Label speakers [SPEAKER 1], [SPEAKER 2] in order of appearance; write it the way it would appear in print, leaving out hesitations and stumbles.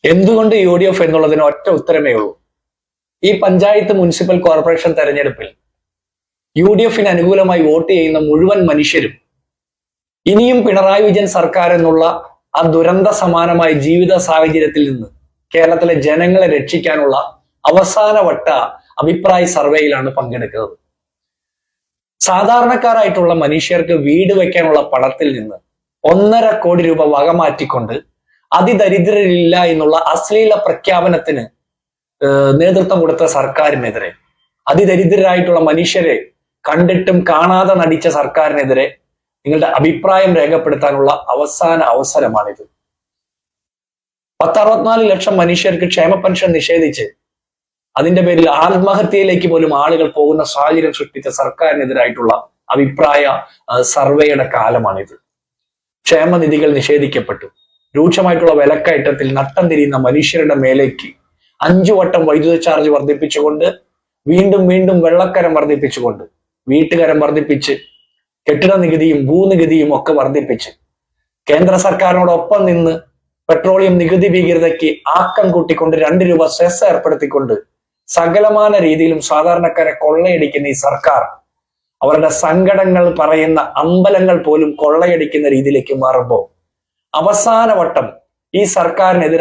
[SPEAKER 1] എന്തുകൊണ്ട് UDF എന്നുള്ളതിന് ഒറ്റ ഉത്തരമേ ഉള്ളൂ. ഈ പഞ്ചായത്ത് മുനിസിപ്പൽ കോർപ്പറേഷൻ തെരഞ്ഞെടുപ്പിൽ UDFന് അനുകൂലമായി വോട്ട് ചെയ്യുന്ന മുഴുവൻ മനുഷ്യരും ഇനിയും പിണറായി വിജയൻ സർക്കാർ എന്നുള്ള ആ ദുരന്ത സമാനമായ ജീവിത സാഹചര്യത്തിൽ നിന്ന് കേരളത്തിലെ ജനങ്ങളെ രക്ഷിക്കാനുള്ള അവസാനവട്ട അഭിപ്രായ സർവേയിലാണ് പങ്കെടുക്കുന്നത്. സാധാരണക്കാരായിട്ടുള്ള മനുഷ്യർക്ക് വീട് വെക്കാനുള്ള പണത്തിൽ നിന്ന് 1.5 കോടി രൂപ വകമാറ്റിക്കൊണ്ട് അതിദരിദ്രരില്ല എന്നുള്ള അശ്ലീല പ്രഖ്യാപനത്തിന് നേതൃത്വം കൊടുത്ത സർക്കാരിനെതിരെ, അതിദരിദ്രരായിട്ടുള്ള മനുഷ്യരെ കണ്ടിട്ടും കാണാതെ നടിച്ച സർക്കാരിനെതിരെ നിങ്ങളുടെ അഭിപ്രായം രേഖപ്പെടുത്താനുള്ള അവസാന അവസരമാണിത്. 64 ലക്ഷം മനുഷ്യർക്ക് ക്ഷേമ പെൻഷൻ നിഷേധിച്ച് അതിന്റെ പേരിൽ ആത്മഹത്യയിലേക്ക് പോലും ആളുകൾ പോകുന്ന സാഹചര്യം സൃഷ്ടിച്ച സർക്കാരിനെതിരായിട്ടുള്ള അഭിപ്രായ സർവേയുടെ കാലമാണിത്. ക്ഷേമനിധികൾ നിഷേധിക്കപ്പെട്ടു. രൂക്ഷമായിട്ടുള്ള വിലക്കയറ്റത്തിൽ നട്ടം തിരിയുന്ന മനുഷ്യരുടെ മേലേക്ക് 5 വട്ടം വൈദ്യുത ചാർജ് വർദ്ധിപ്പിച്ചുകൊണ്ട്, വീണ്ടും വീണ്ടും വെള്ളക്കരം വർദ്ധിപ്പിച്ചുകൊണ്ട്, വീട്ടുകരം വർദ്ധിപ്പിച്ച്, കെട്ടിട നികുതിയും ഭൂനികുതിയും ഒക്കെ വർദ്ധിപ്പിച്ച്, കേന്ദ്ര സർക്കാരിനോടൊപ്പം നിന്ന് പെട്രോളിയം നികുതി ഭീകരതയ്ക്ക് ആക്കം കൂട്ടിക്കൊണ്ട് 2 രൂപ സെസ് ഏർപ്പെടുത്തിക്കൊണ്ട് സകലമാന രീതിയിലും സാധാരണക്കാരെ കൊള്ളയടിക്കുന്ന ഈ സർക്കാർ അവരുടെ സങ്കടങ്ങൾ പറയുന്ന അമ്പലങ്ങൾ പോലും കൊള്ളയടിക്കുന്ന രീതിയിലേക്ക് മാറുമ്പോൾ അവസാന വട്ടം ഈ സർക്കാരിനെതിരെ